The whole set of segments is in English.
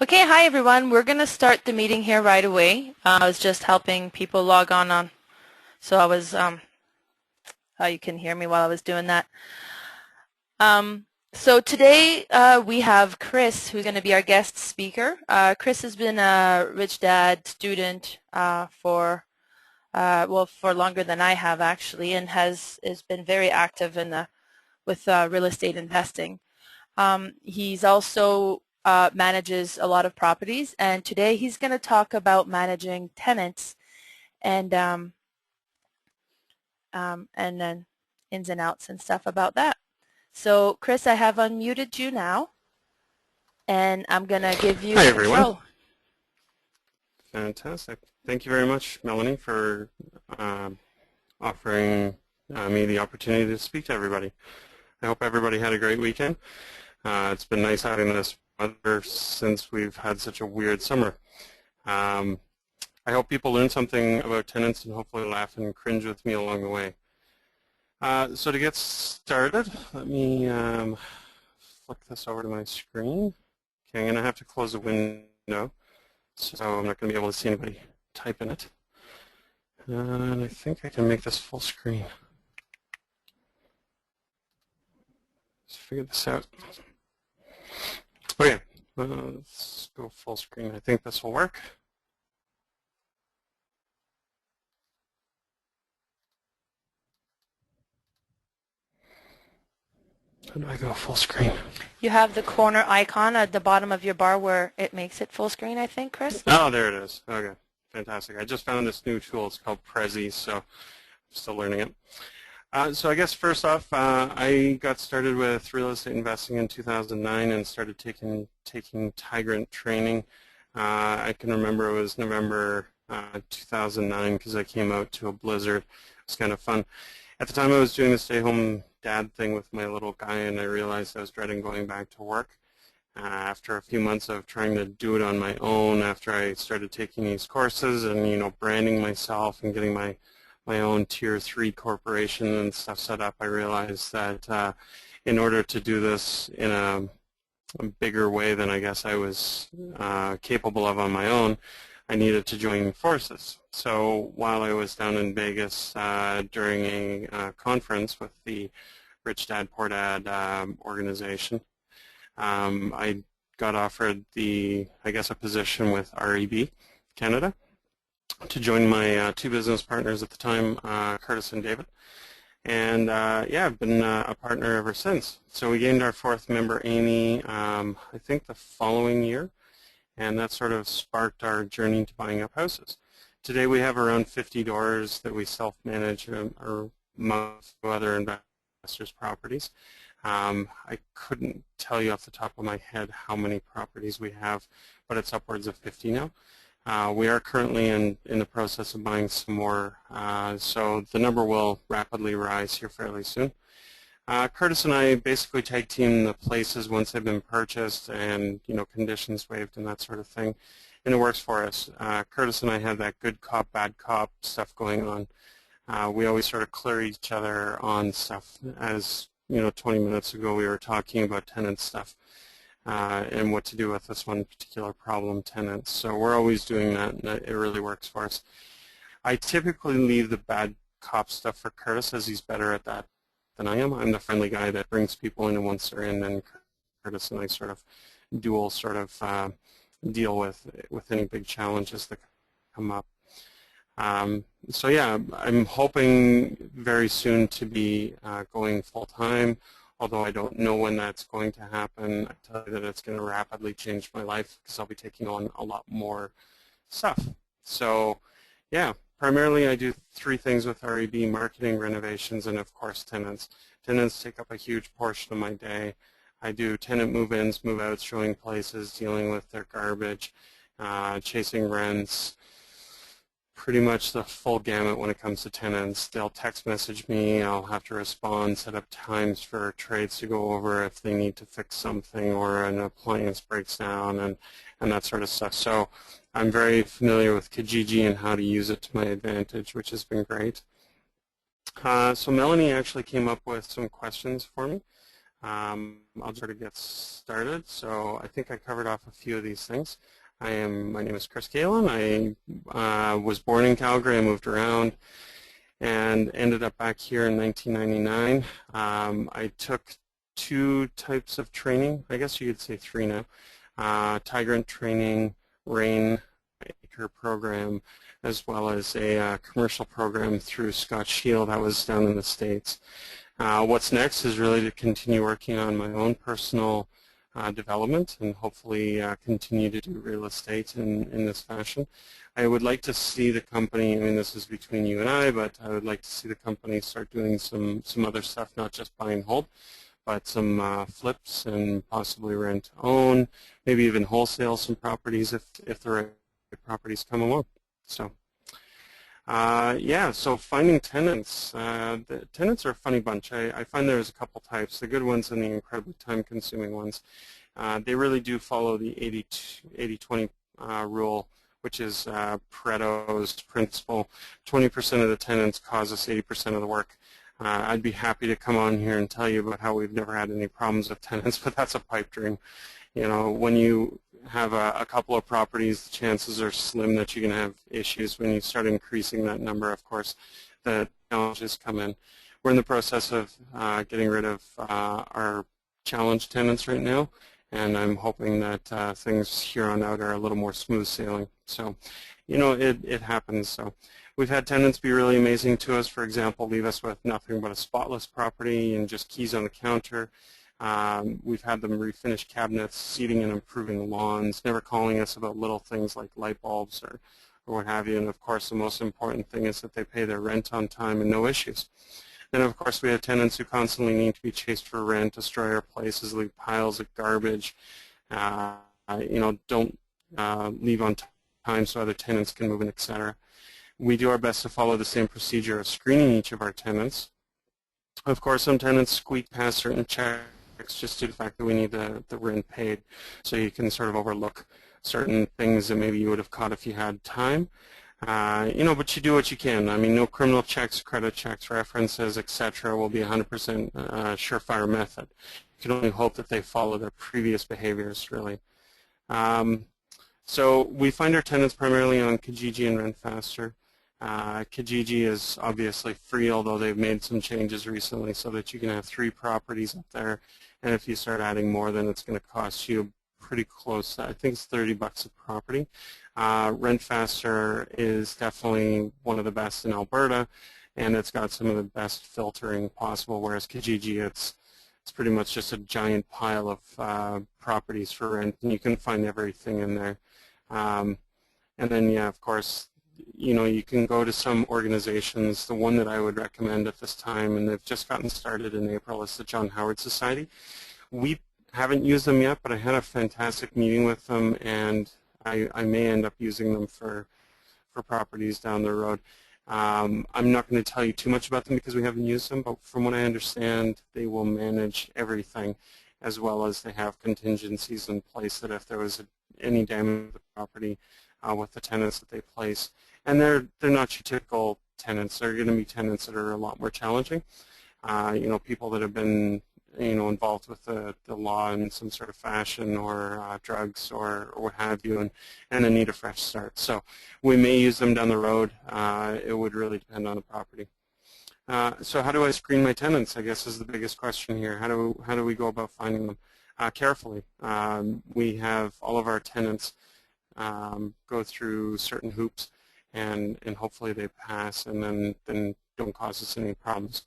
Okay, hi everyone. We're going to start the meeting here right away. I was just helping people log on, so I was, you can hear me while I was doing that. So today we have Chris, who's going to be our guest speaker. Chris has been a Rich Dad student for longer than I have actually, and has been very active in with real estate investing. He's also manages a lot of properties, and today he's going to talk about managing tenants and and then ins and outs and stuff about that. So, Chris, I have unmuted you now, and I'm going to give you Hi, everyone. control. Fantastic. Thank you very much, Melanie, for offering me the opportunity to speak to everybody. I hope everybody had a great weekend. It's been nice having this weather since we've had such a weird summer. I hope people learn something about tenants and hopefully laugh and cringe with me along the way. So to get started, let me flick this over to my screen. Okay, I'm going to have to close the window, so I'm not going to be able to see anybody type in it. And I think I can make this full screen. Let's figure this out. Okay, let's go full screen. I think this will work. How do I go full screen? You have the corner icon at the bottom of your bar where it makes it full screen, I think, Chris? Oh, there it is. Okay, fantastic. I just found this new tool. It's called Prezi, so I'm still learning it. So I guess first off, I got started with real estate investing in 2009 and started taking Tigrant training. I can remember it was November 2009 because I came out to a blizzard. It was kind of fun. At the time I was doing the stay-home dad thing with my little guy, and I realized I was dreading going back to work. After a few months of trying to do it on my own, after I started taking these courses and branding myself and getting my own Tier 3 corporation and stuff set up, I realized that in order to do this in a bigger way than I guess I was capable of on my own, I needed to join forces. So while I was down in Vegas during a conference with the Rich Dad Poor Dad organization, I got offered a position with REB Canada to join my two business partners at the time, Curtis and David. And yeah, I've been a partner ever since. So we gained our fourth member, Amy, I think the following year, and that sort of sparked our journey to buying up houses. Today we have around 50 doors that we self-manage or amongst other investors' properties. I couldn't tell you off the top of my head how many properties we have, but it's upwards of 50 now. We are currently in the process of buying some more, so the number will rapidly rise here fairly soon. Curtis and I basically tag team the places once they've been purchased and conditions waived and that sort of thing, and it works for us. Curtis and I have that good cop, bad cop stuff going on. We always sort of clear each other on stuff. As 20 minutes ago we were talking about tenant stuff. And what to do with this one particular problem tenant. So we're always doing that, and it really works for us. I typically leave the bad cop stuff for Curtis, as he's better at that than I am. I'm the friendly guy that brings people in, and once they're in, then Curtis and I sort of dual deal with any big challenges that come up. So yeah, I'm hoping very soon to be going full-time. Although I don't know when that's going to happen. I tell you that it's going to rapidly change my life because I'll be taking on a lot more stuff. So yeah, primarily I do three things with REB: marketing, renovations, and of course tenants. Tenants take up a huge portion of my day. I do tenant move-ins, move-outs, showing places, dealing with their garbage, chasing rents, pretty much the full gamut when it comes to tenants. They'll text message me, I'll have to respond, set up times for trades to go over if they need to fix something or an appliance breaks down and that sort of stuff. So I'm very familiar with Kijiji and how to use it to my advantage, which has been great. So Melanie actually came up with some questions for me. I'll try to get started. So I think I covered off a few of these things. My name is Chris Galen. I was born in Calgary. I moved around and ended up back here in 1999. I took two types of training. I guess you could say three now. Tigrant training, RAIN acre program, as well as a commercial program through Scott Shield that was down in the States. What's next is really to continue working on my own personal development and hopefully continue to do real estate in this fashion. I would like to see the company, I mean this is between you and I, but I would like to see the company start doing some other stuff, not just buy and hold, but some flips and possibly rent to own, maybe even wholesale some properties if the right properties come along. So. Yeah, so finding tenants. The tenants are a funny bunch. I find there's a couple types, the good ones and the incredibly time-consuming ones. They really do follow the 80-20 rule, which is Pareto's principle. 20% of the tenants cause us 80% of the work. I'd be happy to come on here and tell you about how we've never had any problems with tenants, but that's a pipe dream. You know, when you have a couple of properties, the chances are slim that you're going to have issues. When you start increasing that number, of course, the challenges come in. We're in the process of getting rid of our challenge tenants right now, and I'm hoping that things here on out are a little more smooth sailing. So, you know, it happens. So we've had tenants be really amazing to us. For example, leave us with nothing but a spotless property and just keys on the counter. We've had them refinish cabinets, seating and improving lawns, never calling us about little things like light bulbs or what have you. And of course, the most important thing is that they pay their rent on time and no issues. Then of course, we have tenants who constantly need to be chased for rent, destroy our places, leave piles of garbage, you know, don't leave on time so other tenants can move in, etc. We do our best to follow the same procedure of screening each of our tenants. Of course, some tenants squeak past certain checks just due to the fact that we need the rent paid, so you can sort of overlook certain things that maybe you would have caught if you had time. You know, but you do what you can. I mean, no criminal checks, credit checks, references, etc. will be 100% surefire method. You can only hope that they follow their previous behaviors, really. So we find our tenants primarily on Kijiji and Rent Faster. Kijiji is obviously free, although they've made some changes recently so that you can have 3 properties up there, and if you start adding more, then it's going to cost you pretty close. I think it's $30 a property. Rent Faster is definitely one of the best in Alberta, and it's got some of the best filtering possible, whereas Kijiji, it's pretty much just a giant pile of properties for rent, and you can find everything in there. And then, yeah, of course, you know, you can go to some organizations. The one that I would recommend at this time, and they've just gotten started in April, is the John Howard Society. We haven't used them yet, but I had a fantastic meeting with them, and I may end up using them for properties down the road. I'm not going to tell you too much about them because we haven't used them, but from what I understand, they will manage everything, as well as they have contingencies in place that if there was any damage to the property with the tenants that they place. And they're not your typical tenants. They're going to be tenants that are a lot more challenging. You know, people that have been, you know, involved with the law in some sort of fashion, or drugs, or what have you, and they need a fresh start. So we may use them down the road. It would really depend on the property. So how do I screen my tenants, I guess, is the biggest question here. How do we go about finding them? Carefully. We have all of our tenants go through certain hoops, and hopefully they pass, and then don't cause us any problems.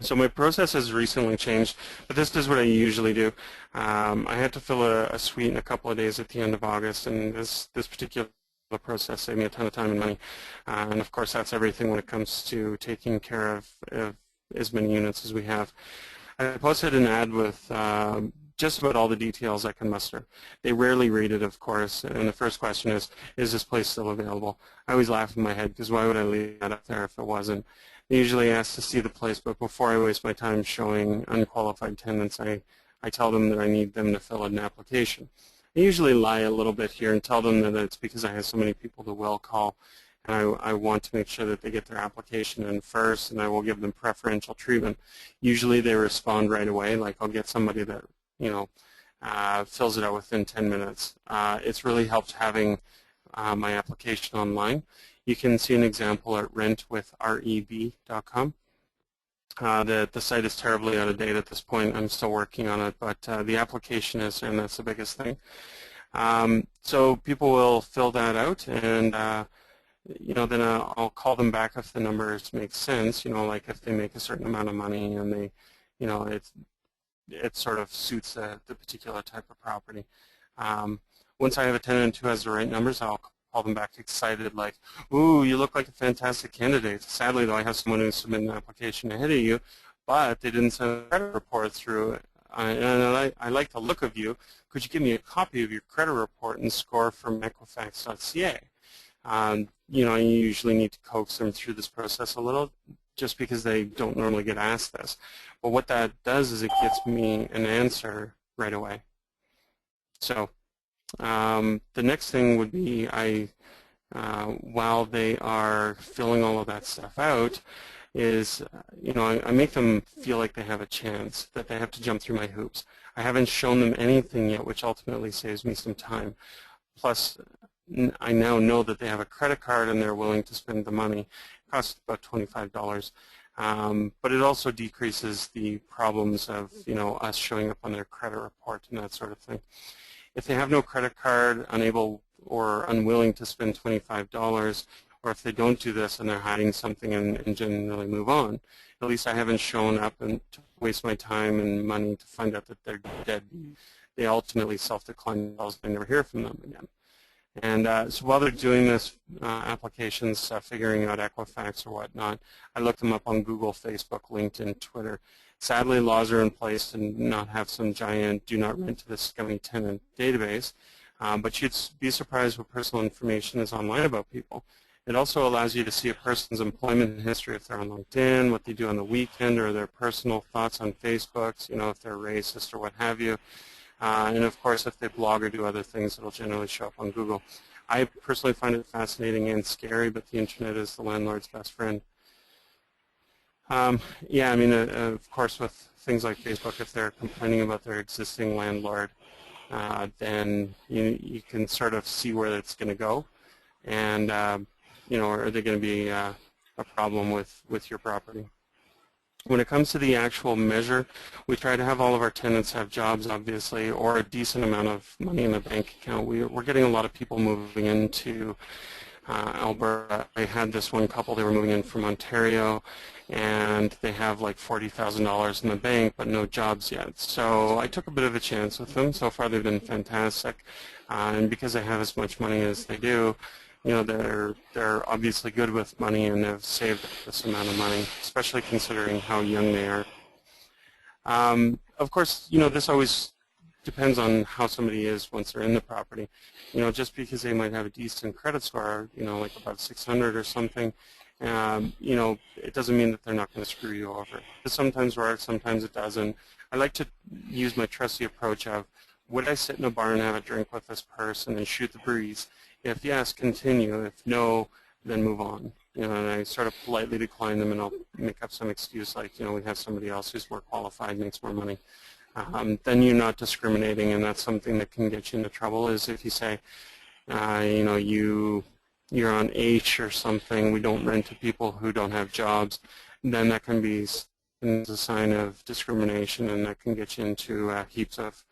So my process has recently changed, but this is what I usually do. I had to fill a suite in a couple of days at the end of August, and this particular process saved me a ton of time and money. And of course, that's everything when it comes to taking care of as many units as we have. I posted an ad with just about all the details I can muster. They rarely read it, of course, and the first question is this place still available? I always laugh in my head, because why would I leave that up there if it wasn't? They usually ask to see the place, but before I waste my time showing unqualified tenants, I tell them that I need them to fill out an application. I usually lie a little bit here and tell them that it's because I have so many people that will call, and I want to make sure that they get their application in first, and I will give them preferential treatment. Usually they respond right away. Like I'll get somebody that, you know, fills it out within 10 minutes. It's really helped having my application online. You can see an example at rentwithreb.com. The site is terribly out of date at this point. I'm still working on it, but the application is, and that's the biggest thing. So people will fill that out, and you know, then I'll call them back if the numbers make sense. You know, like if they make a certain amount of money and they, you know, it sort of suits the particular type of property. Once I have a tenant who has the right numbers, I'll call them back excited, like, "Ooh, you look like a fantastic candidate. Sadly, though, I have someone who submitted an application ahead of you, but they didn't send a credit report through. And I like the look of you. Could you give me a copy of your credit report and score from Equifax.ca?" You know, you usually need to coax them through this process a little, just because they don't normally get asked this. But what that does is it gets me an answer right away. So the next thing would be while they are filling all of that stuff out, is, you know, I make them feel like they have a chance, that they have to jump through my hoops. I haven't shown them anything yet, which ultimately saves me some time. Plus, I now know that they have a credit card and they're willing to spend the money. It costs about $25. But it also decreases the problems of, you know, us showing up on their credit report and that sort of thing. If they have no credit card, unable or unwilling to spend $25, or if they don't do this and they're hiding something and generally move on, at least I haven't shown up and to waste my time and money to find out that they're dead. They ultimately self-decline themselves and I never hear from them again. And so while they're doing this applications, figuring out Equifax or whatnot, I look them up on Google, Facebook, LinkedIn, Twitter. Sadly, laws are in place to not have some giant do not rent to this scummy tenant database, but you'd be surprised what personal information is online about people. It also allows you to see a person's employment history if they're on LinkedIn, what they do on the weekend, or their personal thoughts on Facebook, you know, if they're racist or what have you. And of course, if they blog or do other things, it'll generally show up on Google. I personally find it fascinating and scary, but the internet is the landlord's best friend. Yeah, I mean, of course, with things like Facebook, if they're complaining about their existing landlord, then you can sort of see where it's going to go. And, you know, are they going to be a problem with your property? When it comes to the actual measure, we try to have all of our tenants have jobs, obviously, or a decent amount of money in the bank account. We're getting a lot of people moving into Alberta. I had this one couple, they were moving in from Ontario, and they have like $40,000 in the bank, but no jobs yet. So I took a bit of a chance with them. So far they've been fantastic. And because they have as much money as they do, you know, they're obviously good with money and have saved this amount of money, especially considering how young they are. Of course, you know, this always depends on how somebody is once they're in the property. You know, just because they might have a decent credit score, you know, like above 600 or something, you know, it doesn't mean that they're not going to screw you over. It sometimes works, sometimes it doesn't. I like to use my trusty approach of, would I sit in a bar and have a drink with this person and shoot the breeze? If yes, continue. If no, then move on. You know, and I sort of politely decline them, and I'll make up some excuse like, you know, we have somebody else who's more qualified, makes more money. Then you're not discriminating, and that's something that can get you into trouble. Is if you say, you know, you're on H or something, we don't rent to people who don't have jobs, then that can be a sign of discrimination, and that can get you into heaps of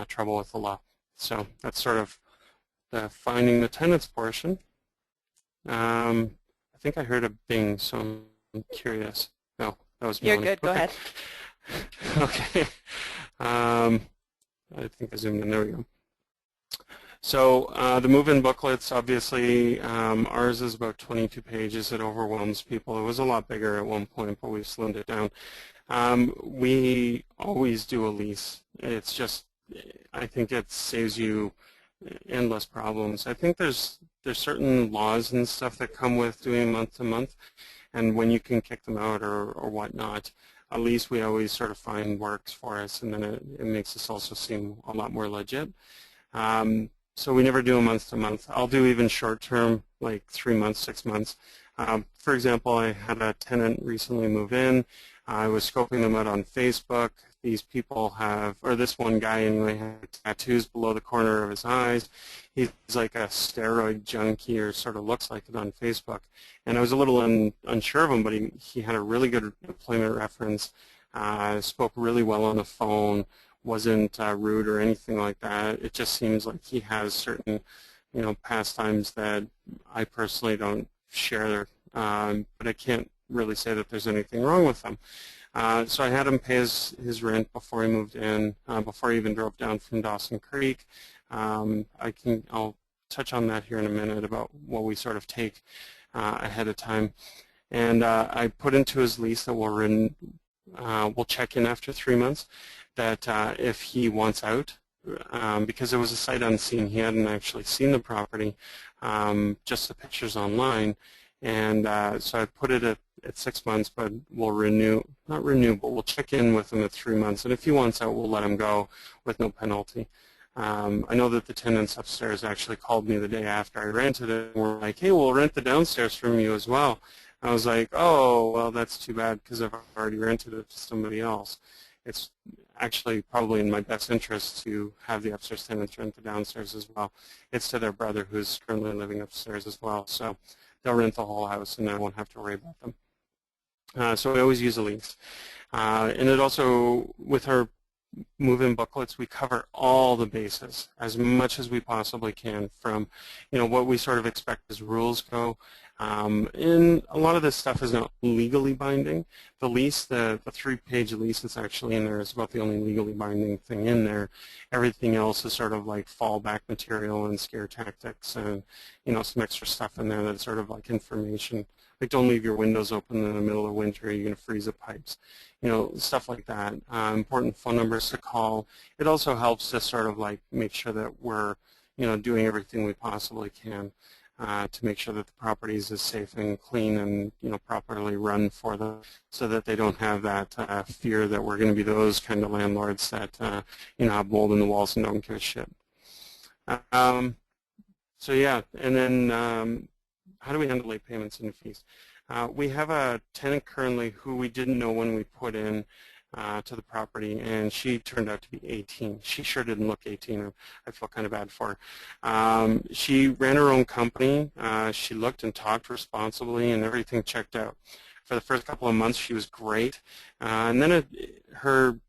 trouble with the law. So that's sort of the finding the tenants portion. I think I heard a bing, so I'm curious. No, that was You're Melanie. good. Go ahead. Okay. I think I zoomed in. There we go. So the move-in booklets, obviously, ours is about 22 pages. It overwhelms people. It was a lot bigger at one point, but we've slimmed it down. We always do a lease. It's just, I think it saves you endless problems. I think there's certain laws and stuff that come with doing month to month, and when you can kick them out or whatnot. At least we always sort of find works for us, and then it makes us also seem a lot more legit. So we never do a month to month. I'll do even short term like 3 months, 6 months. For example, I had a tenant recently move in. I was scoping them out on Facebook. These people have, or this one guy anyway, had tattoos below the corner of his eyes. He's like a steroid junkie, or sort of looks like it on Facebook. And I was a little unsure of him, but he had a really good employment reference, spoke really well on the phone, wasn't rude or anything like that. It just seems like he has certain, pastimes that I personally don't share, but I can't really say that there's anything wrong with them. So I had him pay his rent before he moved in, before he even drove down from Dawson Creek. I'll touch on that here in a minute about what we sort of take ahead of time. And I put into his lease that we'll check in after 3 months, that if he wants out, because it was a sight unseen, he hadn't actually seen the property, just the pictures online. And so I put it at 6 months, but we'll not renew, but we'll check in with him at 3 months. And if he wants out, we'll let him go with no penalty. I know that the tenants upstairs actually called me the day after I rented it and were like, hey, we'll rent the downstairs from you as well. I was like, oh, well, that's too bad because I've already rented it to somebody else. It's actually probably in my best interest to have the upstairs tenants rent the downstairs as well. It's to their brother who's currently living upstairs as well. So they'll rent the whole house and I won't have to worry about them. So we always use a lease. And it also, with our move-in booklets, we cover all the bases as much as we possibly can, from what we sort of expect as rules go. And a lot of this stuff is not legally binding. The lease, the 3-page lease that's actually in there, is about the only legally binding thing in there. Everything else is sort of like fallback material and scare tactics, and some extra stuff in there that's sort of like information. Like, don't leave your windows open in the middle of winter, you're going to freeze the pipes. Stuff like that. Important phone numbers to call. It also helps to sort of like make sure that we're, doing everything we possibly can to make sure that the property is as safe and clean and, properly run for them, so that they don't have that fear that we're going to be those kind of landlords that, have mold in the walls and don't give a shit. So yeah, and then how do we handle late payments and fees? We have a tenant currently who we didn't know when we put in to the property, and she turned out to be 18. She sure didn't look 18. I feel kind of bad for her. She ran her own company. She looked and talked responsibly, and everything checked out. For the first couple of months, she was great. And then her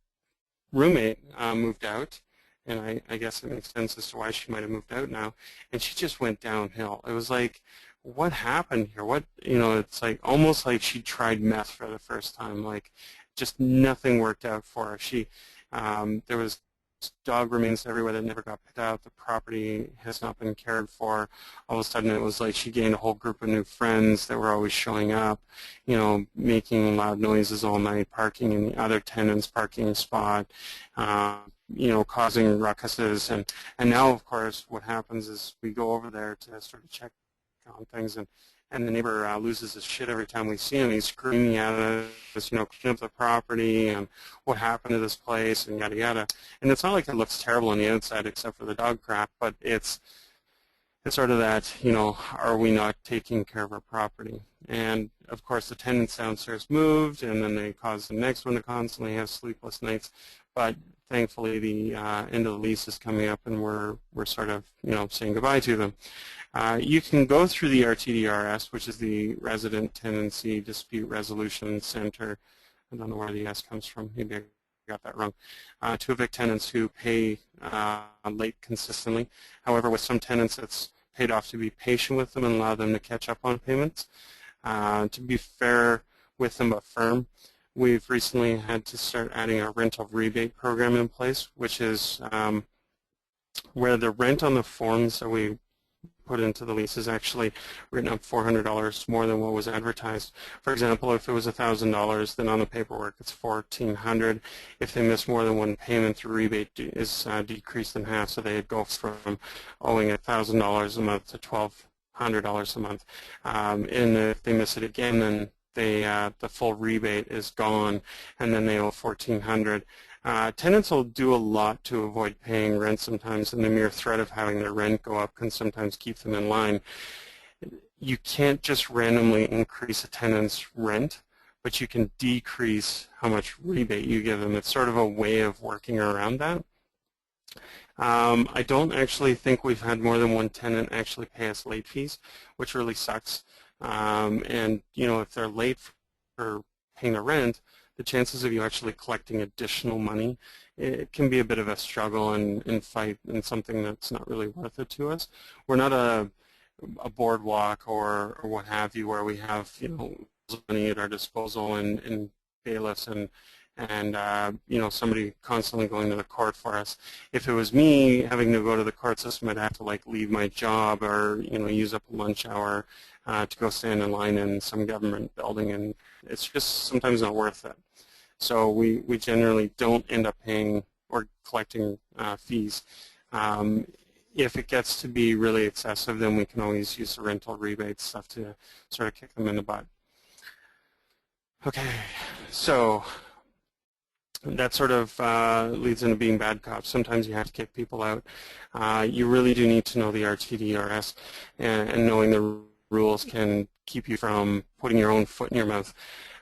roommate moved out, and I guess it makes sense as to why she might have moved out now, and she just went downhill. It was like, what happened here? It's like almost like she tried meth for the first time. Like, just nothing worked out for her. There was dog remains everywhere that never got picked out. The property has not been cared for. All of a sudden, it was like she gained a whole group of new friends that were always showing up, making loud noises all night, parking in the other tenant's parking spot, causing ruckuses. And now, of course, what happens is we go over there to sort of check on things, and the neighbor loses his shit every time we see him. He's screaming at us, clean up the property, and what happened to this place, and yada yada. And it's not like it looks terrible on the outside except for the dog crap, but it's sort of that, are we not taking care of our property? And of course, the tenants downstairs moved, and then they caused the next one to constantly have sleepless nights. But thankfully, the end of the lease is coming up, and we're sort of, saying goodbye to them. You can go through the RTDRS, which is the Resident Tenancy Dispute Resolution Center. I don't know where the S comes from. Maybe I got that wrong. To evict tenants who pay late consistently. However, with some tenants, it's paid off to be patient with them and allow them to catch up on payments. To be fair with them but firm, we've recently had to start adding a rental rebate program in place, which is where the rent on the forms that we put into the lease is actually written up $400 more than what was advertised. For example, if it was $1,000, then on the paperwork it's $1,400. If they miss more than one payment, the rebate is decreased in half, so they'd go from owing $1,000 a month to $1,200 a month. And if they miss it again, then the full rebate is gone, and then they owe $1,400. Tenants will do a lot to avoid paying rent sometimes, and the mere threat of having their rent go up can sometimes keep them in line. you can't just randomly increase a tenant's rent, but you can decrease how much rebate you give them. It's sort of a way of working around that. I don't actually think we've had more than one tenant actually pay us late fees, which really sucks. And if they're late for paying the rent, the chances of you actually collecting additional money, it can be a bit of a struggle and fight and something that's not really worth it to us. We're not a boardwalk or what have you where we have money at our disposal and bailiffs and somebody constantly going to the court for us. If it was me having to go to the court system, I'd have to leave my job or use up a lunch hour to go stand in line in some government building, and it's just sometimes not worth it. So we generally don't end up paying or collecting fees. If it gets to be really excessive, then we can always use the rental rebate stuff to sort of kick them in the butt. Okay, so that sort of leads into being bad cops. Sometimes you have to kick people out. You really do need to know the RTDRS, and knowing the rules can keep you from putting your own foot in your mouth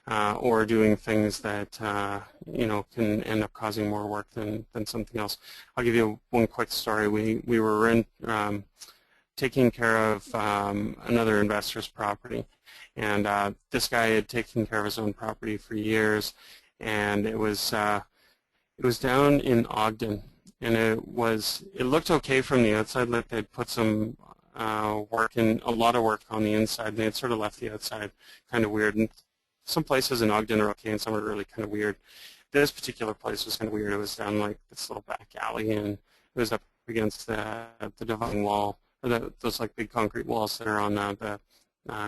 or doing things that can end up causing more work than something else. I'll give you one quick story. We were taking care of another investor's property, and this guy had taken care of his own property for years, and it was down in Ogden, and it looked okay from the outside. Like they'd put some work in, a lot of work on the inside, and they had sort of left the outside kind of weird. And some places in Ogden are okay, and some are really kind of weird. This particular place was kind of weird. It was down this little back alley, and it was up against the dividing wall, or those big concrete walls that are on the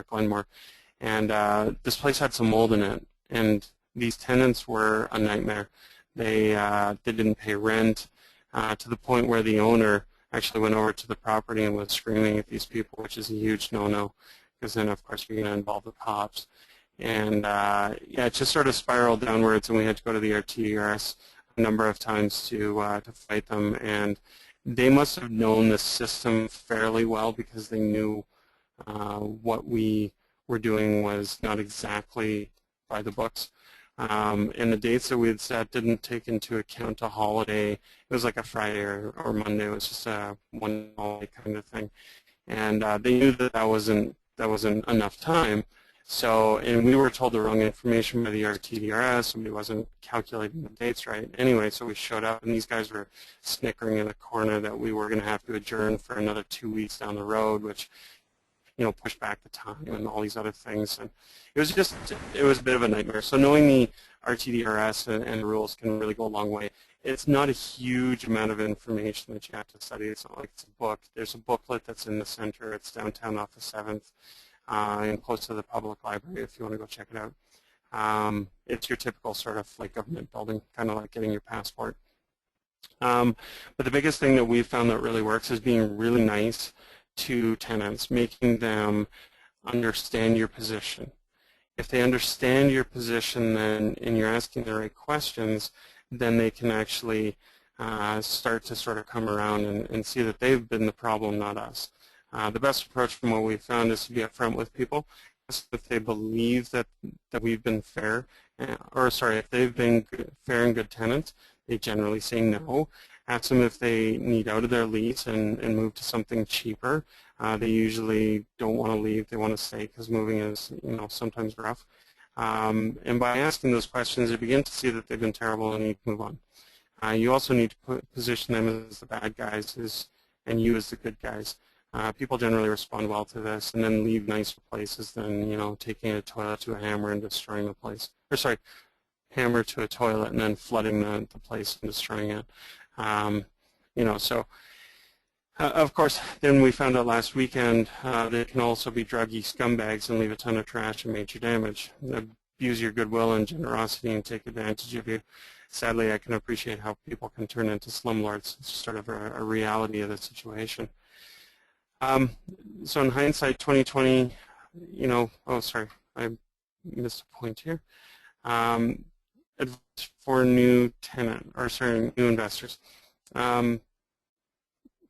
Glenmore. And this place had some mold in it, and these tenants were a nightmare. They didn't pay rent to the point where the owner actually went over to the property and was screaming at these people, which is a huge no-no, because then of course you're going to involve the cops. And yeah, it just sort of spiraled downwards, and we had to go to the RTRS a number of times to fight them. And they must have known the system fairly well, because they knew what we were doing was not exactly by the books. And the dates that we had set didn't take into account a holiday. It was like a Friday or Monday. It was just a one holiday kind of thing. And they knew that wasn't enough time. So, and we were told the wrong information by the RTDRS. Somebody wasn't calculating the dates right. Anyway, so we showed up, and these guys were snickering in the corner that we were going to have to adjourn for another 2 weeks down the road, which pushed back the time and all these other things. And it was a bit of a nightmare. So knowing the RTDRS and the rules can really go a long way. It's not a huge amount of information that you have to study. It's not like it's a book. There's a booklet that's in the center. It's downtown off the 7th. And close to the public library if you want to go check it out. It's your typical sort of government building, kind of like getting your passport. But the biggest thing that we've found that really works is being really nice to tenants, making them understand your position. If they understand your position then, and you're asking the right questions, then they can actually start to sort of come around and see that they've been the problem, not us. The best approach from what we've found is to be upfront with people. If they believe that we've been fair, if they've been fair and good tenants, they generally say no. Ask them if they need out of their lease and move to something cheaper. They usually don't want to leave. They want to stay because moving is sometimes rough. And by asking those questions, you begin to see that they've been terrible and need to move on. You also need to position them as the bad guys and you as the good guys. People generally respond well to this and then leave nicer places than, taking a toilet to a hammer and destroying the place. Or sorry, hammer to a toilet and then flooding the place and destroying it. So of course, then we found out last weekend they can also be druggy scumbags and leave a ton of trash and major damage. Abuse your goodwill and generosity and take advantage of you. Sadly, I can appreciate how people can turn into slumlords. It's sort of a reality of the situation. So in hindsight, 2020, oh, sorry, I missed a point here. Advice for new investors.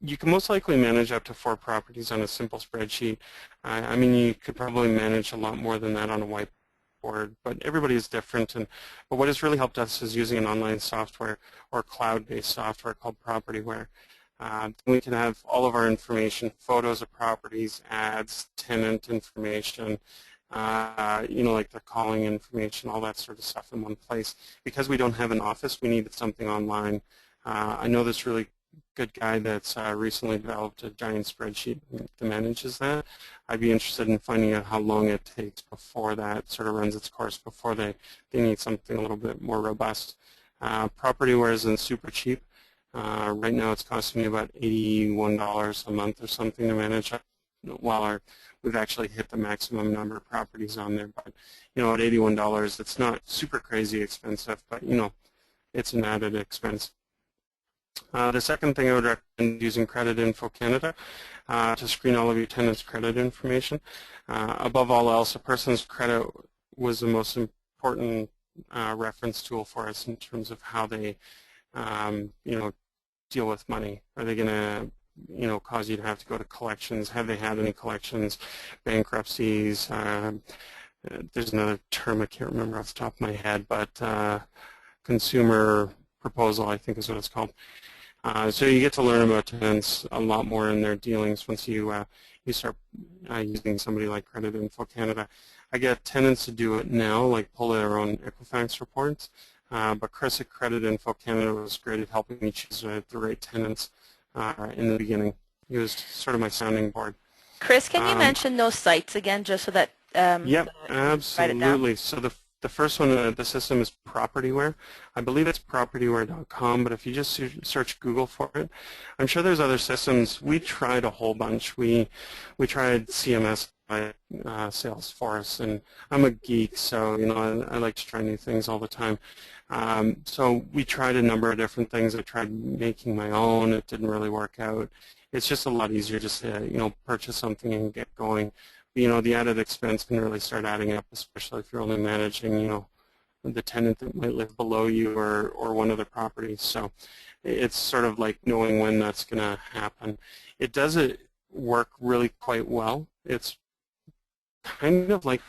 You can most likely manage up to 4 properties on a simple spreadsheet. I mean, you could probably manage a lot more than that on a whiteboard, but everybody is different. But what has really helped us is using an online software or cloud-based software called Propertyware. We can have all of our information, photos of properties, ads, tenant information, like the calling information, all that sort of stuff in one place. Because we don't have an office, we needed something online. I know this really good guy that's recently developed a giant spreadsheet that manages that. I'd be interested in finding out how long it takes before that sort of runs its course, before they need something a little bit more robust. Propertyware isn't super cheap. Right now it's costing me about $81 a month or something to manage, while we've actually hit the maximum number of properties on there. But, at $81, it's not super crazy expensive, but, it's an added expense. The second thing I would recommend using Credit Info Canada to screen all of your tenants' credit information. Above all else, a person's credit was the most important reference tool for us in terms of how they, deal with money. Are they going to, cause you to have to go to collections? Have they had any collections, bankruptcies? There's another term I can't remember off the top of my head, but consumer proposal, I think is what it's called. So you get to learn about tenants a lot more in their dealings once you start using somebody like Credit Info Canada. I get tenants to do it now, like pull their own Equifax reports, but Chris at Credit Info Canada was great at helping me choose the right tenants in the beginning. He was sort of my sounding board. Chris, can you Um, mention those sites again just so that Yep, we write it down? absolutely. So the first one, the system is Propertyware. I believe it's propertyware.com, but if you just search Google for it, I'm sure there's other systems. We tried a whole bunch. We tried CMS, Salesforce, and I'm a geek, so I like to try new things all the time. So we tried a number of different things. I tried making my own. It didn't really work out. It's just a lot easier just to purchase something and get going. The added expense can really start adding up, especially if you're only managing, the tenant that might live below you or one of the properties. So it's sort of like knowing when that's going to happen. It does work really quite well. It's kind of like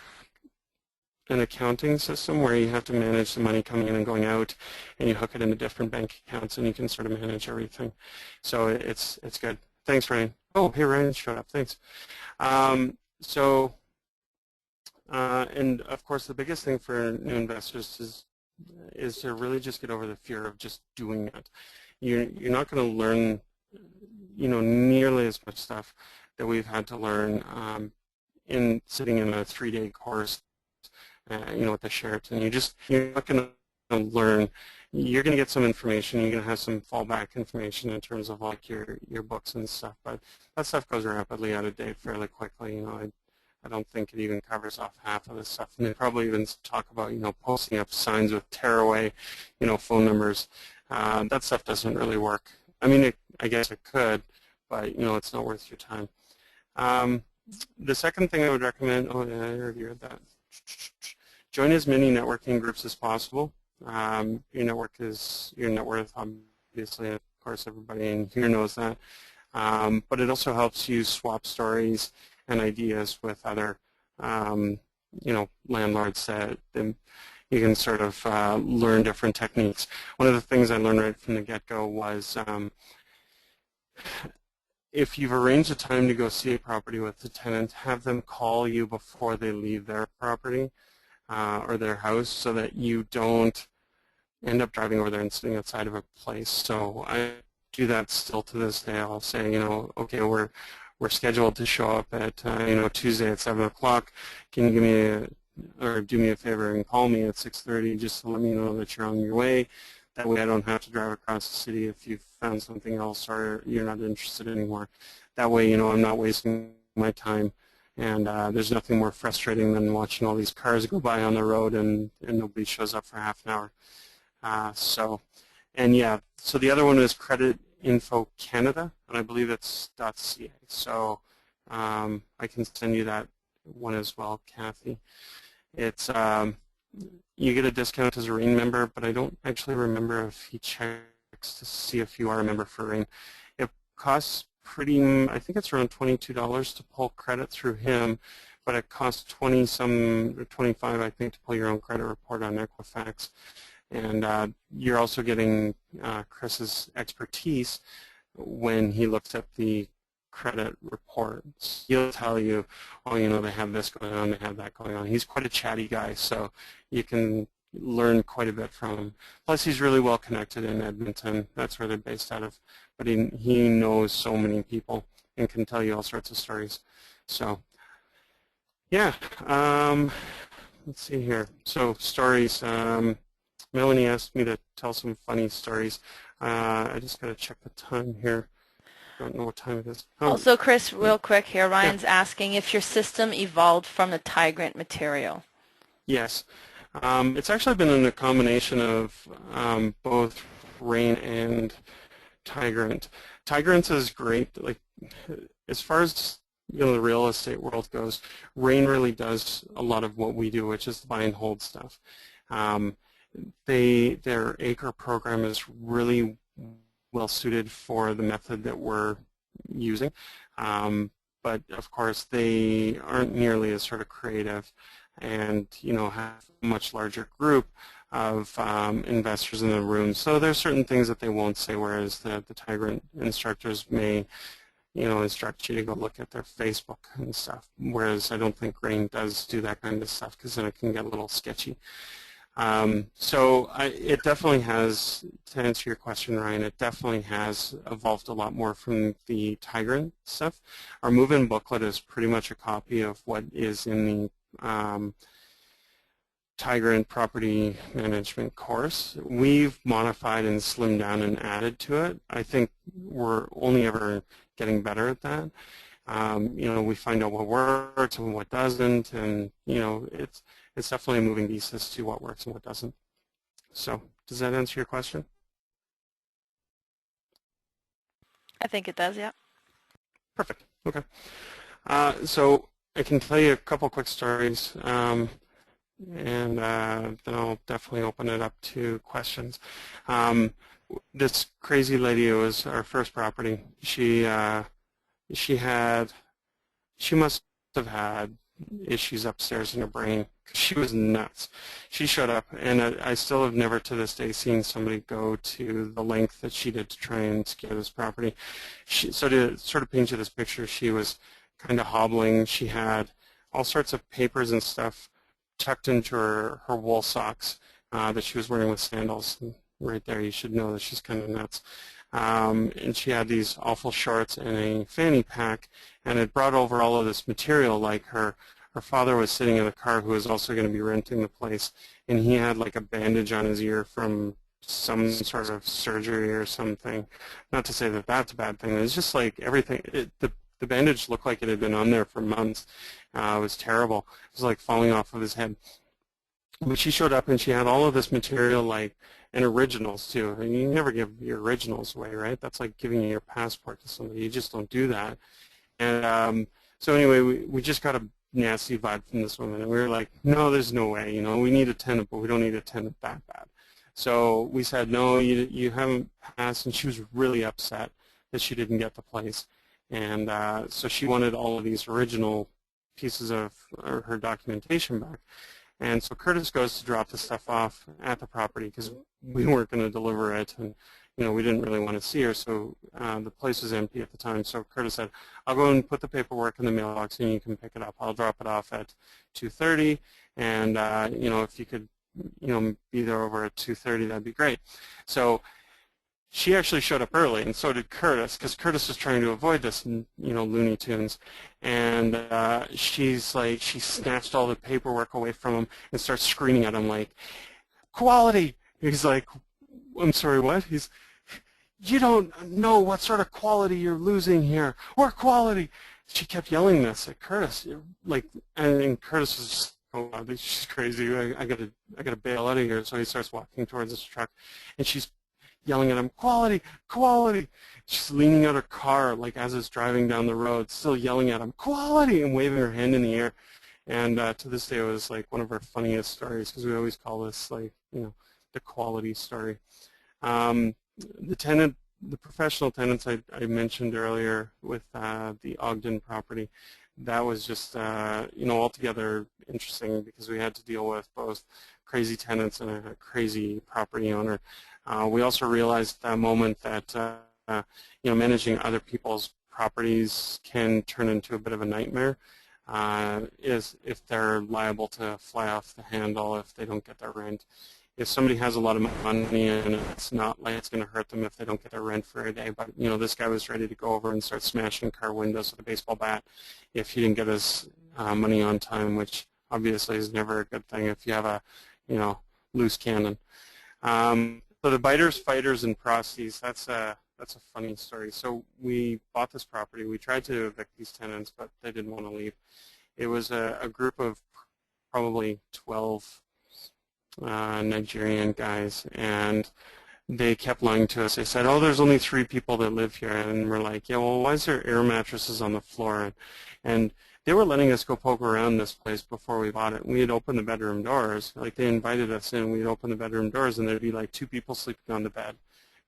an accounting system where you have to manage the money coming in and going out, and you hook it into different bank accounts, and you can sort of manage everything. So it's good. Thanks, Ryan. Oh, hey, Ryan showed up. Thanks. And of course, the biggest thing for new investors is to really just get over the fear of just doing it. You're not going to learn, nearly as much stuff that we've had to learn in sitting in a 3-day course, at the Sheraton. You're not going to learn. You're going to get some information. You're going to have some fallback information in terms of like your books and stuff, but that stuff goes rapidly out of date fairly quickly. I don't think it even covers off half of this stuff. And they probably even talk about, posting up signs with tearaway, phone numbers. That stuff doesn't really work. I mean, I guess it could, but, it's not worth your time. The second thing I would recommend, oh, yeah, I already read that. Join as many networking groups as possible. Your network is your net worth, obviously. Of course, everybody in here knows that. But it also helps you swap stories and ideas with other, landlords that you can sort of learn different techniques. One of the things I learned right from the get-go was if you've arranged a time to go see a property with the tenant, have them call you before they leave their property or their house so that you don't end up driving over there and sitting outside of a place. So I do that still to this day. I'll say, okay, we're scheduled to show up at Tuesday at 7 o'clock. Can you give me or do me a favor and call me at 6:30 just to let me know that you're on your way. That way I don't have to drive across the city if you've found something else or you're not interested anymore. That way, I'm not wasting my time. And there's nothing more frustrating than watching all these cars go by on the road and nobody shows up for half an hour. So the other one is Credit Info Canada, and I believe it's .ca. So I can send you that one as well, Kathy. It's you get a discount as a RAIN member, but I don't actually remember if he checks to see if you are a member for RAIN. costs I think it's around $22 to pull credit through him, but it costs 20 some, or 25 I think, to pull your own credit report on Equifax. And you're also getting Chris's expertise when he looks at the credit reports. He'll tell you, oh, you know, they have this going on, they have that going on. He's quite a chatty guy, so you can learn quite a bit from him. Plus, he's really well connected in Edmonton. That's where they're based out of. But he knows so many people and can tell you all sorts of stories. So, yeah. Let's see here. So, stories. Melanie asked me to tell some funny stories. I just got to check the time here. I don't know what time it is. Oh, Also, Chris, real quick here, yeah. Ryan's asking if your system evolved from the Tigrant material. Yes. It's actually been in a combination of both Rain and Tigrant. Tigrant is great. Like, as far as the real estate world goes, Rain really does a lot of what we do, which is buy and hold stuff. Their acre program is really well suited for the method that we're using, but of course they aren't nearly as sort of creative, and have a much larger group of investors in the room. So there's certain things that they won't say, whereas the Tigrant instructors may instruct you to go look at their Facebook and stuff, whereas I don't think Rain does do that kind of stuff, because then it can get a little sketchy. It definitely has, to answer your question, Ryan, it definitely has evolved a lot more from the Tigrant stuff. Our move-in booklet is pretty much a copy of what is in the Tigrant property management course. We've modified and slimmed down and added to it. I think we're only ever getting better at that. We find out what works and what doesn't, and it's definitely a moving piece as to what works and what doesn't. So, does that answer your question? I think it does, yeah. Perfect. Okay. So I can tell you a couple quick stories, and then I'll definitely open it up to questions. This crazy lady, who was our first property. She must have had issues upstairs in her brain. She was nuts. She showed up, and I still have never to this day seen somebody go to the length that she did to try and secure this property. So to sort of paint you this picture, she was kind of hobbling. She had all sorts of papers and stuff tucked into her wool socks that she was wearing with sandals. And right there, you should know that she's kind of nuts. And she had these awful shorts and a fanny pack, and it brought over all of this material. Like her father was sitting in the car, who was also going to be renting the place, and he had like a bandage on his ear from some sort of surgery or something. Not to say that that's a bad thing. It's just like everything. The bandage looked like it had been on there for months. It was terrible. It was like falling off of his head. But she showed up, and she had all of this material, like, and originals too. And you never give your originals away, right? That's like giving your passport to somebody. You just don't do that. And so anyway, we just got a nasty vibe from this woman, and we were like, no, there's no way. We need a tenant, but we don't need a tenant that bad. So we said, no, you haven't passed, and she was really upset that she didn't get the place. And so she wanted all of these original pieces of her documentation back. And so Curtis goes to drop the stuff off at the property, because we weren't going to deliver it, and we didn't really want to see her. So the place was empty at the time. So Curtis said, "I'll go and put the paperwork in the mailbox, and you can pick it up. I'll drop it off at 2:30, and if you could, be there over at 2:30, that'd be great." So she actually showed up early, and so did Curtis, because Curtis was trying to avoid this, Looney Tunes. And she snatched all the paperwork away from him and starts screaming at him like, "Quality!" He's like, "I'm sorry, what?" "You don't know what sort of quality you're losing here. We're quality." She kept yelling this at Curtis, and Curtis was just, "Oh God, she's crazy. I gotta bail out of here." So he starts walking towards his truck, and she's yelling at him, "Quality, quality." She's leaning out her car, like as it's driving down the road, still yelling at him, "Quality," and waving her hand in the air. And to this day, it was like one of our funniest stories, because we always call this the quality story. The tenant the professional tenants I mentioned earlier with the Ogden property, that was just altogether interesting because we had to deal with both crazy tenants and a crazy property owner. We also realized at that moment that managing other people's properties can turn into a bit of a nightmare. Is if they're liable to fly off the handle if they don't get their rent. If somebody has a lot of money and it's not like it's going to hurt them if they don't get their rent for a day, but this guy was ready to go over and start smashing car windows with a baseball bat if he didn't get his money on time, which obviously is never a good thing if you have a loose cannon. So the biters, fighters, and prosties, that's a funny story. So we bought this property. We tried to evict these tenants, but they didn't want to leave. It was a group of probably 12 Nigerian guys, and they kept lying to us. They said, oh, there's only 3 people that live here, and we're like, yeah, well, why is there air mattresses on the floor? And they were letting us go poke around this place before we bought it. We had opened the bedroom doors. Like, they invited us in. We'd open the bedroom doors, and there'd be like 2 people sleeping on the bed.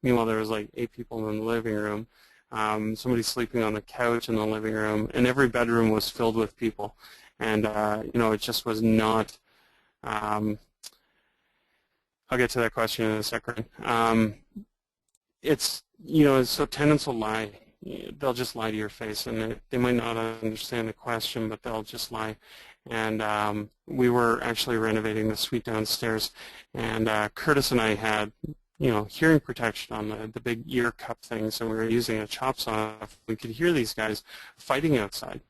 Meanwhile, there was like 8 people in the living room. Somebody sleeping on the couch in the living room, and every bedroom was filled with people. And, it just was not... I'll get to that question in a second. It's, so tenants will lie. They'll just lie to your face, and they might not understand the question, but they'll just lie. And we were actually renovating the suite downstairs, and Curtis and I had, hearing protection on the big ear cup things, and we were using a chop saw. We could hear these guys fighting outside.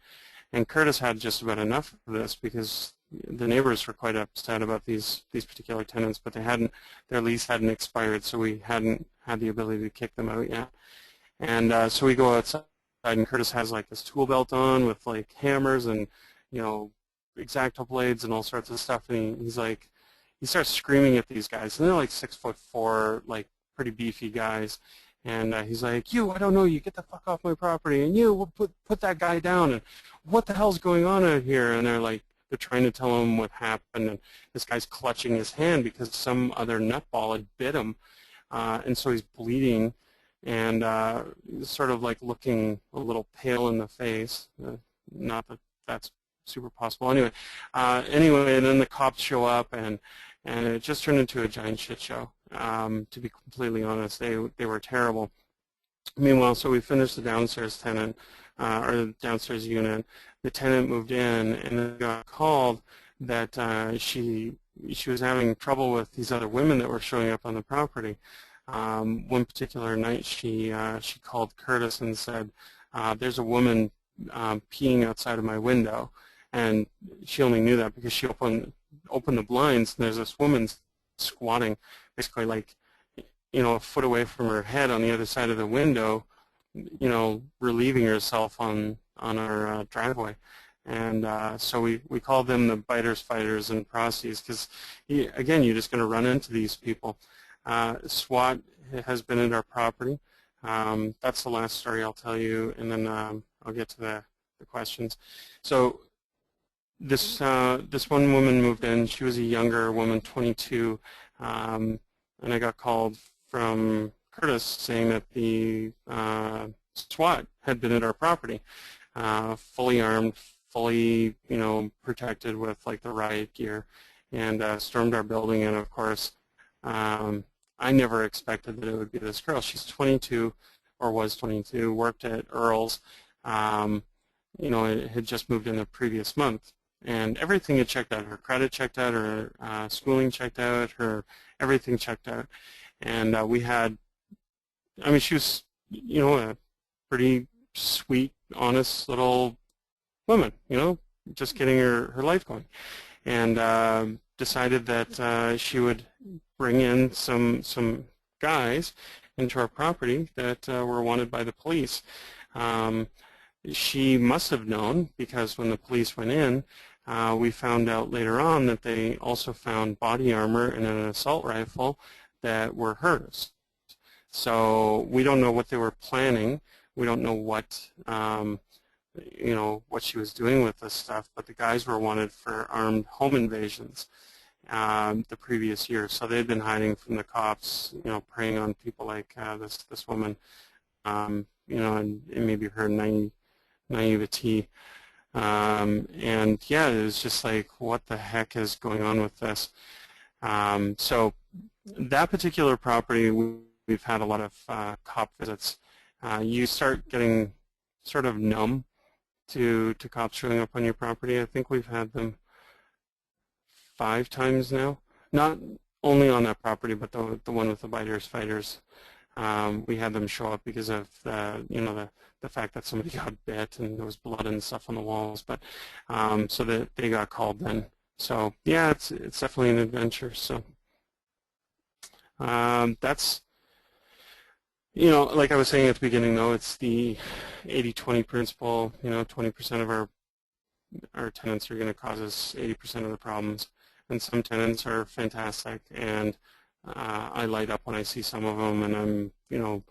And Curtis had just about enough of this because the neighbors were quite upset about these particular tenants, but their lease hadn't expired, so we hadn't had the ability to kick them out yet. And so we go outside, and Curtis has like this tool belt on with like hammers and X-Acto blades and all sorts of stuff, and he starts screaming at these guys, and they're like 6'4", like pretty beefy guys. And he's like, I don't know you, get the fuck off my property, and you put that guy down, and what the hell's going on out here? And they're trying to tell him what happened, and this guy's clutching his hand because some other nutball had bit him, and so he's bleeding and sort of like looking a little pale in the face. Not that that's super possible. Anyway, and then the cops show up, and it just turned into a giant shit show. To be completely honest, they were terrible. Meanwhile, so we finished the downstairs tenant, or the downstairs unit. The tenant moved in, and then got called that she was having trouble with these other women that were showing up on the property. One particular night, she called Curtis and said, "There's a woman peeing outside of my window," and she only knew that because she opened the blinds, and there's this woman squatting, basically like a foot away from her head on the other side of the window, relieving herself on our driveway. And so we call them the biters, fighters, and prosties because, again, you're just going to run into these people. SWAT has been at our property. That's the last story I'll tell you, and then I'll get to the questions. So this one woman moved in. She was a younger woman, 22, and I got called from Curtis saying that the SWAT had been at our property, fully armed, fully protected with like the riot gear, and stormed our building. And of course, I never expected that it would be this girl. She's 22, or was 22, worked at Earl's. It had just moved in the previous month, and everything had checked out. Her credit checked out, her schooling checked out, her everything checked out. And she was, a pretty sweet, honest little woman, just getting her life going. And decided that she would bring in some guys into our property that were wanted by the police. She must have known because when the police went in, we found out later on that they also found body armor and an assault rifle that were hers. So we don't know what they were planning. We don't know what what she was doing with this stuff. But the guys were wanted for armed home invasions, the previous year. So they'd been hiding from the cops, preying on people like this woman, and maybe her naivety. And yeah, it was just like, what the heck is going on with this? So that particular property, we've had a lot of cop visits. You start getting sort of numb to cops showing up on your property. I think we've had them 5 times now. Not only on that property, but the one with the biters, fighters. We had them show up because of the fact that somebody got bit and there was blood and stuff on the walls. But so that they got called then. So yeah, it's definitely an adventure. So that's, like I was saying at the beginning, though, it's the 80-20 principle. 20% of our tenants are going to cause us 80% of the problems. And some tenants are fantastic, and I light up when I see some of them, and I'm,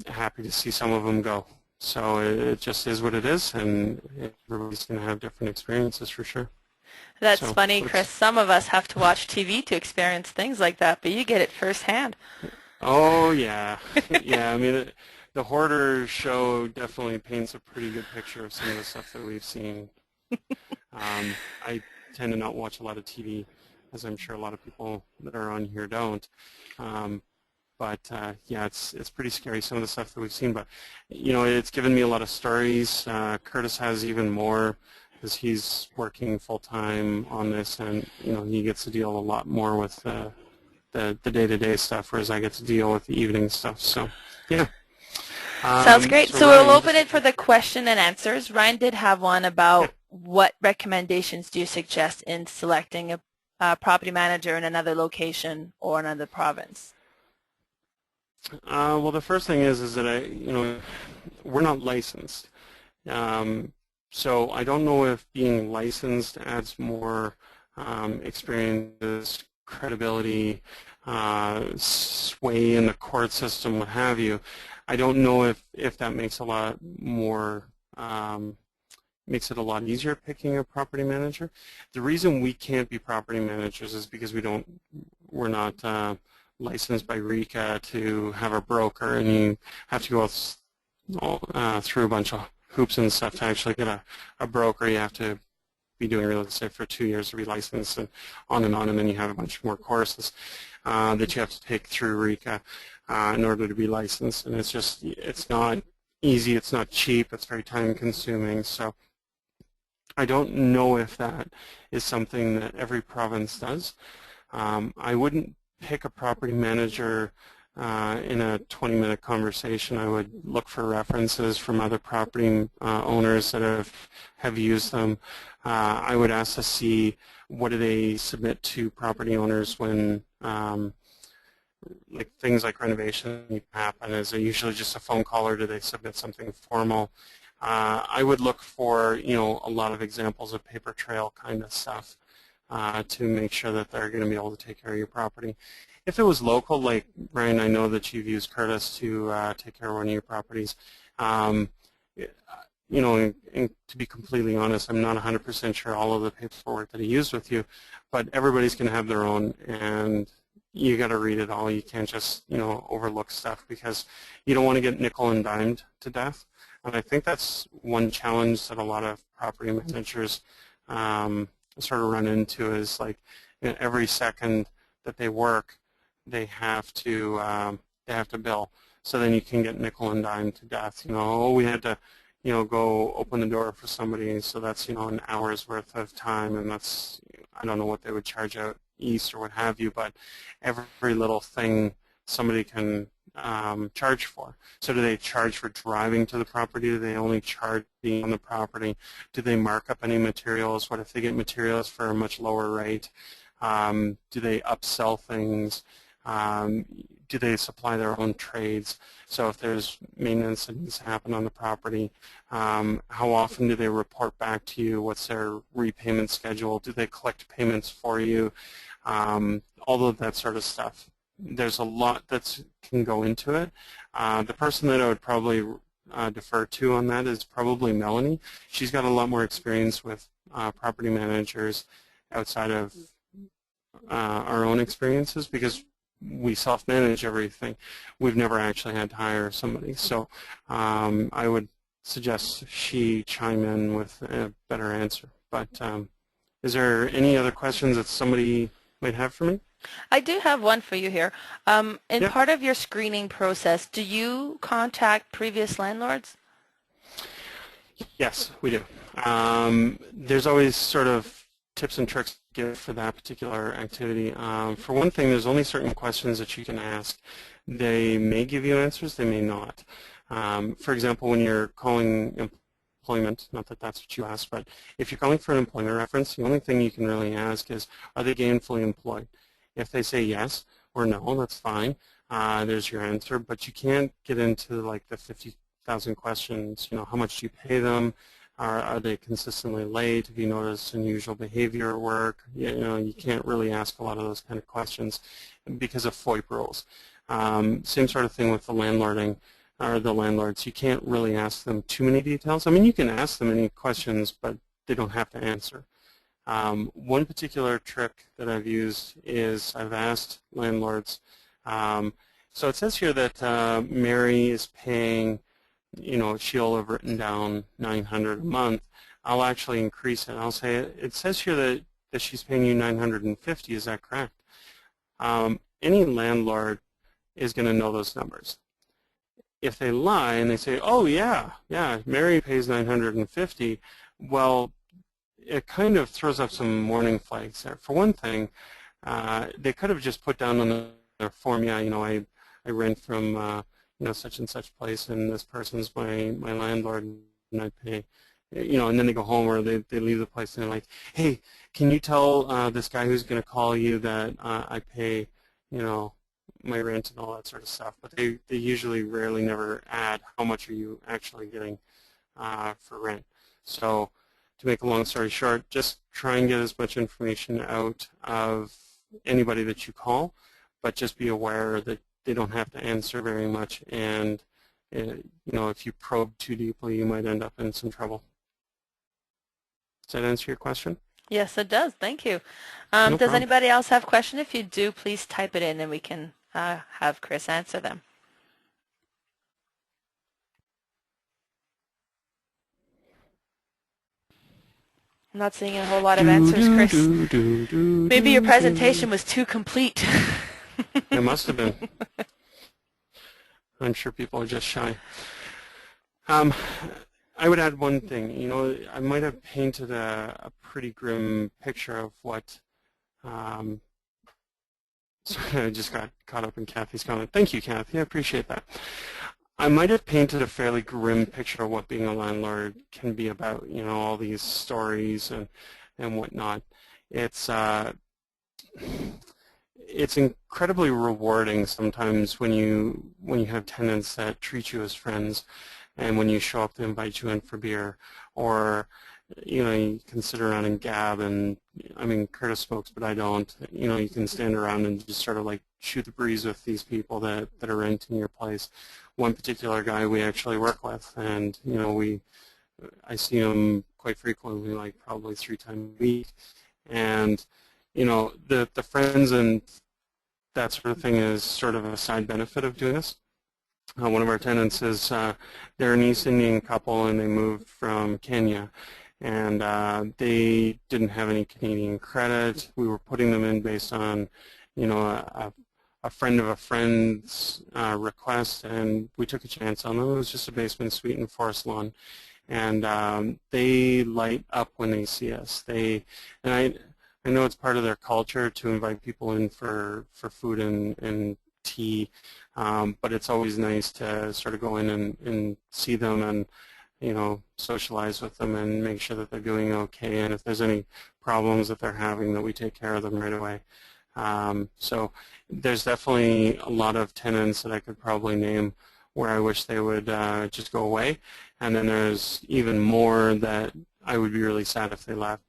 happy to see some of them go. So it just is what it is, and everybody's going to have different experiences for sure. That's So funny, Chris. Some of us have to watch TV to experience things like that, but you get it firsthand. oh yeah, yeah. I mean, the Hoarder show definitely paints a pretty good picture of some of the stuff that we've seen. I tend to not watch a lot of TV, as I'm sure a lot of people that are on here don't. But yeah, it's pretty scary, some of the stuff that we've seen. But it's given me a lot of stories. Curtis has even more, because he's working full time on this, and he gets to deal a lot more with the day-to-day stuff, whereas I get to deal with the evening stuff. So yeah. Sounds great. So So we'll Ryan, open it for the question and answers. Ryan did have one yeah. about what recommendations do you suggest in selecting a property manager in another location or another province? Well, the first thing is that we're not licensed, so I don't know if being licensed adds more experience, credibility, sway in the court system, what have you. I don't know if that makes a lot more makes it a lot easier picking a property manager. The reason we can't be property managers is because we're not licensed by RECA to have a broker, and you have to go through a bunch of hoops and stuff to actually get a broker. You have to be doing real estate for 2 years to be licensed, and on, and then you have a bunch more courses that you have to take through RECA in order to be licensed, and it's not easy, it's not cheap, it's very time consuming. So I don't know if that is something that every province does. I wouldn't pick a property manager in a 20-minute conversation. I would look for references from other property owners that have used them. I would ask to see what do they submit to property owners when like things like renovation happen. Is it usually just a phone call, or do they submit something formal? I would look for a lot of examples of paper trail kind of stuff to make sure that they're going to be able to take care of your property. If it was local, like Ryan, I know that you've used Curtis to take care of one of your properties. And to be completely honest, I'm not 100% sure all of the paperwork that he used with you, but everybody's going to have their own, and you got to read it all. You can't just overlook stuff, because you don't want to get nickel and dimed to death. And I think that's one challenge that a lot of property managers sort of run into, is like every second that they work, they have to bill. So then you can get nickel and dime to death. Oh, we had to go open the door for somebody, so that's an hour's worth of time, and that's, I don't know what they would charge out east or what have you, but every little thing somebody can charge for. So do they charge for driving to the property? Do they only charge being on the property? Do they mark up any materials? What if they get materials for a much lower rate? Do they upsell things? Do they supply their own trades? So if there's maintenance that needs to happen on the property, how often do they report back to you? What's their repayment schedule? Do they collect payments for you? All of that sort of stuff. There's a lot that can go into it. The person that I would probably defer to on that is probably Melanie. She's got a lot more experience with property managers outside of our own experiences because we self-manage everything. We've never actually had to hire somebody. So I would suggest she chime in with a better answer. But is there any other questions that somebody might have for me? I do have one for you here. In Yeah. part of your screening process, do you contact previous landlords? Yes, we do. There's always sort of tips and tricks to give for that particular activity. For one thing, there's only certain questions that you can ask. They may give you answers, they may not. For example, when you're calling employment, not that that's what you asked, but if you're calling for an employment reference, the only thing you can really ask is, are they gainfully employed? If they say yes or no, that's fine. There's your answer, but you can't get into like the 50,000 questions. You know, how much do you pay them? Are they consistently late? Have you noticed unusual behavior at work? You know, you can't really ask a lot of those kind of questions because of FOIP rules. Same sort of thing with the landlording or the landlords. You can't really ask them too many details. I mean, you can ask them any questions, but they don't have to answer. One particular trick that I've used is I've asked landlords, so it says here that Mary is paying, you know, she'll have written down $900 a month. I'll actually increase it. I'll say, it says here that she's paying you $950. Is that correct? Any landlord is going to know those numbers. If they lie and they say, oh yeah, Mary pays $950, well, it kind of throws up some warning flags there. For one thing, they could have just put down on their form, yeah, you know, I rent from you know, such and such place, and this person's my landlord, and I pay, you know, and then they go home or they leave the place and they're like, hey, can you tell this guy who's going to call you that I pay, you know, my rent and all that sort of stuff. But they usually rarely never add how much are you actually getting for rent. So to make a long story short, just try and get as much information out of anybody that you call, but just be aware that they don't have to answer very much, and you know, if you probe too deeply, you might end up in some trouble. Does that answer your question? Yes, it does. Thank you. No Does problem. anybody else have a question? If you do, please type it in and we can have Chris answer them. I'm not seeing a whole lot of Do answers, do Chris. do do do Maybe your do do. presentation was too complete. It must have been. I'm sure people are just shy. Um, I would add one thing. You know, I might have painted a pretty grim picture of what. Sorry, I just got caught up in Kathy's comment. Thank you, Kathy. I appreciate that. I might have painted a fairly grim picture of what being a landlord can be about. You know, all these stories and whatnot. It's it's incredibly rewarding sometimes when you have tenants that treat you as friends, and when you show up to invite you in for beer, or you know, you can sit around and gab, and I mean, Curtis smokes, but I don't. You know, you can stand around and just sort of like shoot the breeze with these people that are renting your place. One particular guy we actually work with, and you know, I see him quite frequently, like probably 3 times a week, and you know, the friends and that sort of thing is sort of a side benefit of doing this. One of our tenants is they're an East Indian couple, and they moved from Kenya, and they didn't have any Canadian credit. We were putting them in based on, you know, a friend of a friend's request, and we took a chance on them. It was just a basement suite and forest lawn, and they light up when they see us. And I know it's part of their culture to invite people in for food and tea, but it's always nice to sort of go in and see them and, you know, socialize with them and make sure that they're doing okay, and if there's any problems that they're having, that we take care of them right away. So there's definitely a lot of tenants that I could probably name where I wish they would just go away, and then there's even more that I would be really sad if they left.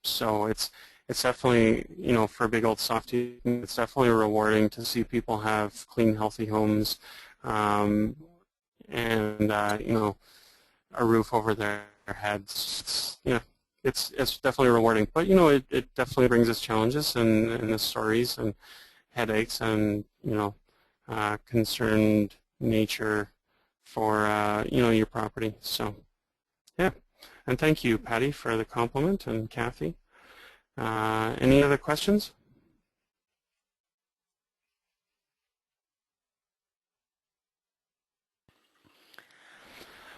So it's definitely, you know, for a big old softie, it's definitely rewarding to see people have clean, healthy homes, and you know, a roof over their heads. It's, you know, it's definitely rewarding. But you know, it definitely brings us challenges and the stories and headaches and you know concerned nature for you know your property. So yeah, and thank you, Patty, for the compliment, and Kathy. Any other questions?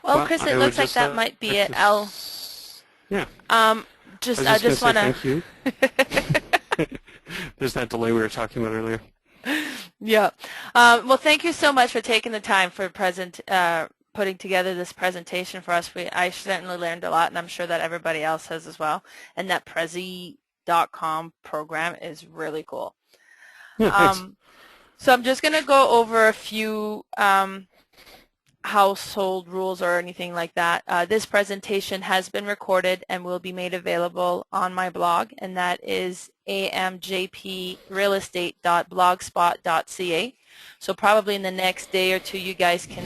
Well, Well, Chris, I it would looks like just that might be like it. to, I'll yeah, I was I just going to just say want to. thank you. There's that delay we were talking about earlier. Yeah. Well, thank you so much for taking the time for putting together this presentation for us. I certainly learned a lot, and I'm sure that everybody else has as well. And that Prezi.com program is really cool. Yeah, thanks. So I'm just going to go over a few household rules or anything like that. This presentation has been recorded and will be made available on my blog, and that is amjprealestate.blogspot.ca. So probably in the next day or two you guys can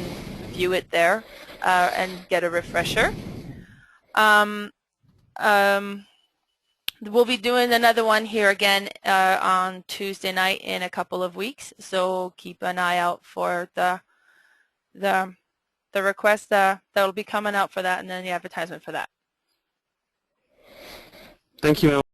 view it there and get a refresher. Um, um, we'll be doing another one here again on Tuesday night in a couple of weeks, so keep an eye out for the request that will be coming out for that, and then the advertisement for that. Thank you, Mel.